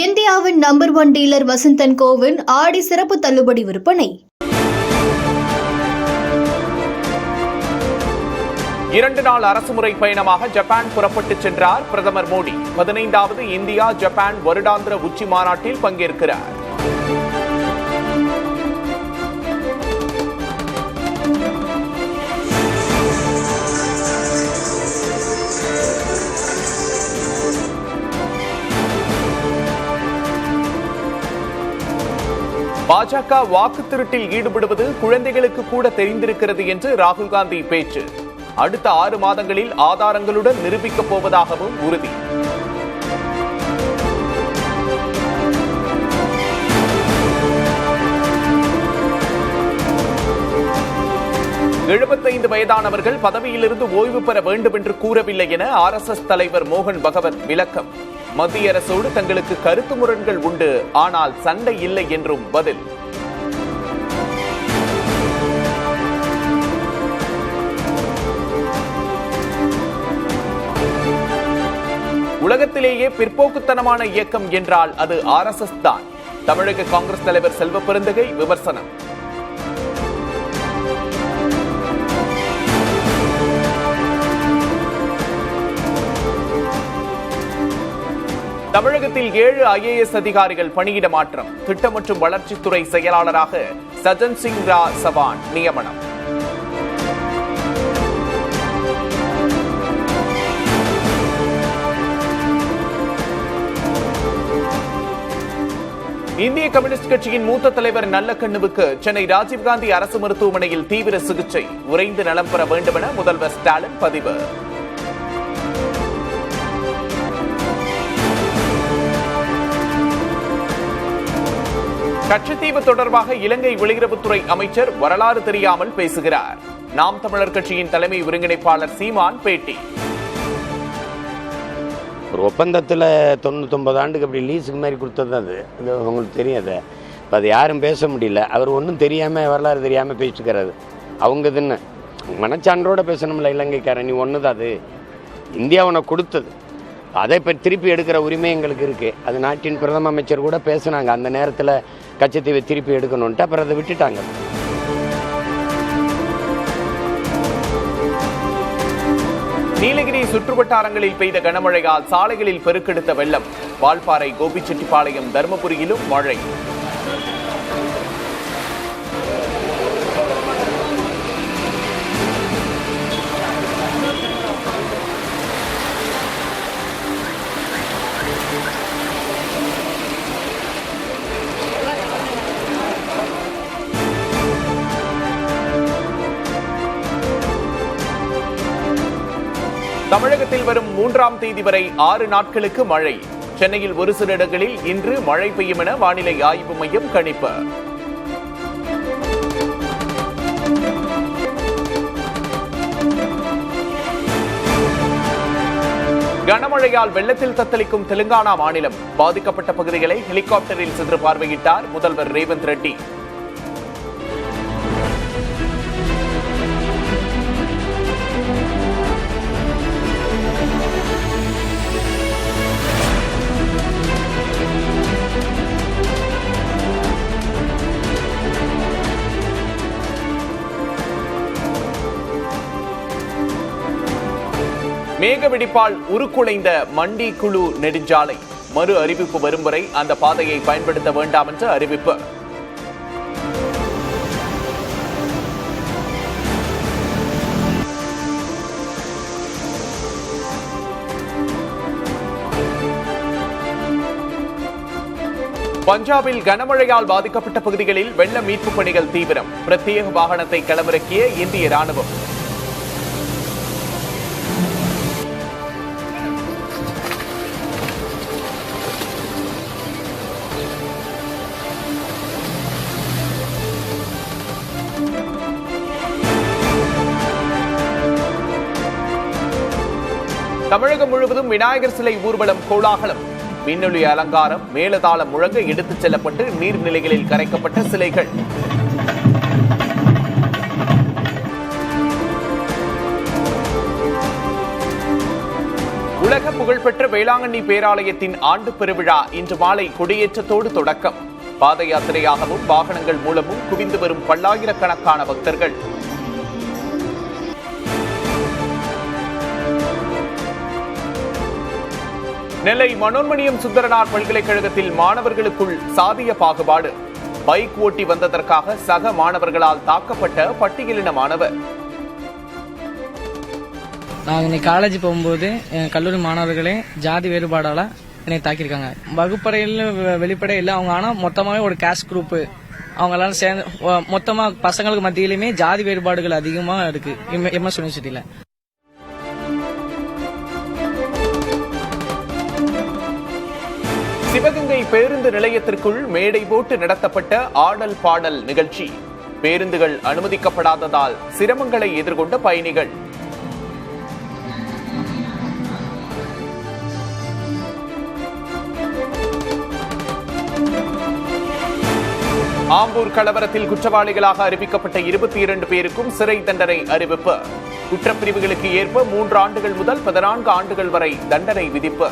இந்தியாவின் number 1 dealer Vasanth and CoWIN ஆடி சிறப்பு தள்ளுபடி விற்பனை. 2 நாள் அரசுமுறை பயணமாக ஜப்பான் புறப்பட்டுச் சென்றார் பிரதமர் மோடி. 15வது இந்தியா ஜப்பான் வருடாந்திர உச்சி மாநாட்டில் பங்கேற்கிறார். பாஜக வாக்கு திருட்டில் ஈடுபடுவது குழந்தைகளுக்கு கூட தெரிந்திருக்கிறது என்று ராகுல் காந்தி பேச்சு. அடுத்த 6 மாதங்களில் ஆதாரங்களுடன் நிரூபிக்கப் போவதாகவும் உறுதி. எழுபத்தைந்து வயதானவர்கள் பதவியிலிருந்து ஓய்வு பெற வேண்டும் என்று கூறவில்லை என RSS தலைவர் மோகன் பகவத் விளக்கம். மத்திய அரசோடு தங்களுக்கு கருத்து முரண்கள் உண்டு, ஆனால் சண்டை இல்லை என்றும் பதில். உலகத்திலேயே பிற்போக்குத்தனமான இயக்கம் என்றால் அது RSS தான். தமிழக காங்கிரஸ் தலைவர் செல்வ பெருந்தகை விமர்சனம். தமிழகத்தில் 7 IAS அதிகாரிகள் பணியிட மாற்றம். திட்டம் மற்றும் வளர்ச்சித்துறை செயலாளராக சஜன் சிங் ரா சவான் நியமனம். இந்திய கம்யூனிஸ்ட் கட்சியின் மூத்த தலைவர் நல்லக்கண்ணுவுக்கு சென்னை ராஜீவ்காந்தி அரசு மருத்துவமனையில் தீவிர சிகிச்சை. உறைந்து நலம் பெற வேண்டுமென முதல்வர் ஸ்டாலின் பதிவு. கட்சித்தீவு தொடர்பாக இலங்கை வெளியுறவுத்துறை அமைச்சர் வரலாறு தெரியாமல் பேசுகிறார். நாம் தமிழர் கட்சியின் தலைமை ஒருங்கிணைப்பாளர் சீமான் பேட்டி. ஒரு ஒப்பந்தத்தில் 99 ஆண்டுக்கு அப்படி லீஸுக்கு மாதிரி கொடுத்தது அது உங்களுக்கு தெரியாது. இப்போ அது யாரும் பேச முடியல. அவர் ஒன்றும் தெரியாமல் வரலாறு தெரியாமல் பேசிட்டுக்கிறாரு. அவங்க இதுன்னு மனச்சான்றோடு பேசணும்ல. இலங்கைக்காரன் நீ ஒன்று தான், அது இந்தியா உனக்கு கொடுத்தது, அதை இப்போ திருப்பி எடுக்கிற உரிமை எங்களுக்கு இருக்குது. அது நாட்டின் பிரதம அமைச்சர் கூட பேசுனாங்க அந்த நேரத்தில் கச்சத்தீவை திருப்பி எடுக்கணும்ட்டு. அப்புறம் அதை விட்டுட்டாங்க. நீலகிரி சுற்றுவட்டாரங்களில் பெய்த கனமழையால் சாலைகளில் பெருக்கெடுத்த வெள்ளம். வால்பாறை, கோபிச்செட்டிப்பாளையம், தர்மபுரியிலும் மழை. தமிழகத்தில் வரும் 3ஆம் தேதி வரை 6 நாட்களுக்கு மழை. சென்னையில் ஒரு சில இடங்களில் இன்று மழை பெய்யும் என வானிலை ஆய்வு மையம் கணிப்பு. கனமழையால் வெள்ளத்தில் தத்தளிக்கும் தெலுங்கானா மாநிலம். பாதிக்கப்பட்ட பகுதிகளை ஹெலிகாப்டரில் சென்று பார்வையிட்டார் முதல்வர் ரேவந்த் ரெட்டி. மேக வெடிப்பால் உருக்குலைந்த மண்டி குழு நெடுஞ்சாலை. மறு அறிவிப்பு வரும் வரை அந்த பாதையை பயன்படுத்த வேண்டாம் என்ற அறிவிப்பு. பஞ்சாபில் கனமழையால் பாதிக்கப்பட்ட பகுதிகளில் வெள்ள மீட்பு பணிகள் தீவிரம். பிரத்யேக வாகனத்தை களமிறக்கிய இந்திய ராணுவம். தமிழகம் முழுவதும் விநாயகர் சிலை ஊர்வலம் கோலாகலம். மின்னொலி அலங்காரம், மேலதாளம் முழங்க எடுத்துச் செல்லப்பட்டு நீர்நிலைகளில் கரைக்கப்பட்ட சிலைகள். உலக புகழ்பெற்ற வேளாங்கண்ணி பேராலயத்தின் ஆண்டு பெருவிழா இன்று மாலை கொடியேற்றத்தோடு தொடக்கம். பாத யாத்திரையாகவும் வாகனங்கள் மூலமும் குவிந்து வரும் பல்லாயிரக்கணக்கான பக்தர்கள். நெல்லை மனோன்மணியம் சுந்தரனார் பல்கலைக்கழகத்தில் மாணவர்களுக்குள் சாதிய பாகுபாடு. பைக் ஓட்டி வந்ததற்காக சக மாணவர்களால் தாக்கப்பட்ட பட்டியலின மாணவர். நான் இன்னைக்கு காலேஜ் போகும்போது என் கல்லூரி மாணவர்களே ஜாதி வேறுபாடால என்னை தாக்கியிருக்காங்க. வகுப்பறையில் வெளிப்படையில் அவங்க ஆனால் மொத்தமாகவே ஒரு கேஸ்ட் குரூப்பு அவங்க எல்லாரும் சேர்ந்து மொத்தமாக பசங்களுக்கு மத்தியிலுமே ஜாதி வேறுபாடுகள் அதிகமாக இருக்கு எம்எஸ் யூனிவர்சிட்டியில. சிவகங்கை பேருந்து நிலையத்திற்குள் மேடை போட்டு நடத்தப்பட்ட ஆடல் பாடல் நிகழ்ச்சி. பேருந்துகள் அனுமதிக்கப்படாததால் சிரமங்களை எதிர்கொண்ட பயணிகள். ஆம்பூர் கலவரத்தில் குற்றவாளிகளாக அறிவிக்கப்பட்ட 22 பேருக்கும் சிறை தண்டனை அறிவிப்பு. குற்றப்பிரிவுகளுக்கு ஏற்ப 3 ஆண்டுகள் முதல் 14 ஆண்டுகள் வரை தண்டனை விதிப்பு.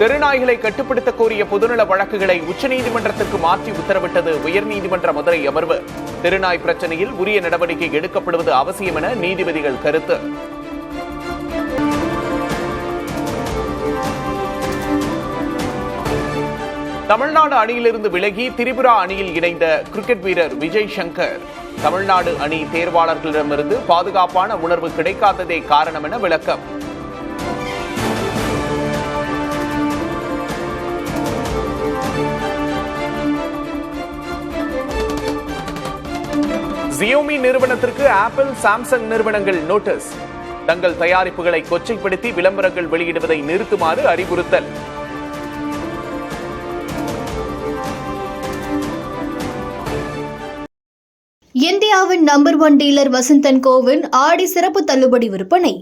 தெருநாய்களை கட்டுப்படுத்த கோரிய பொதுநல வழக்குகளை உச்சநீதிமன்றத்திற்கு மாற்றி உத்தரவிட்டது உயர்நீதிமன்ற மதுரை அமர்வு. தெருநாய் பிரச்சனையில் உரிய நடவடிக்கை எடுக்கப்படுவது அவசியம் என நீதிபதிகள் கருத்து. தமிழ்நாடு அணியிலிருந்து விலகி திரிபுரா அணியில் இணைந்த கிரிக்கெட் வீரர் விஜய் சங்கர் தமிழ்நாடு அணி தேர்வாளர்களிடமிருந்து பாதுகாப்பான உணர்வு கிடைக்காததே காரணம் என விளக்கம். Xiaomi நிறுவனத்திற்கு ஆப்பிள், சாம்சங் நிறுவனங்கள் நோட்டீஸ். தங்கள் தயாரிப்புகளை கொச்சைப்படுத்தி விளம்பரங்கள் வெளியிடுவதை நிறுத்துமாறு அறிவுறுத்தல். இந்தியாவின் number 1 dealer Vasanth and CoWIN ஆடி சிறப்பு தள்ளுபடி விற்பனை.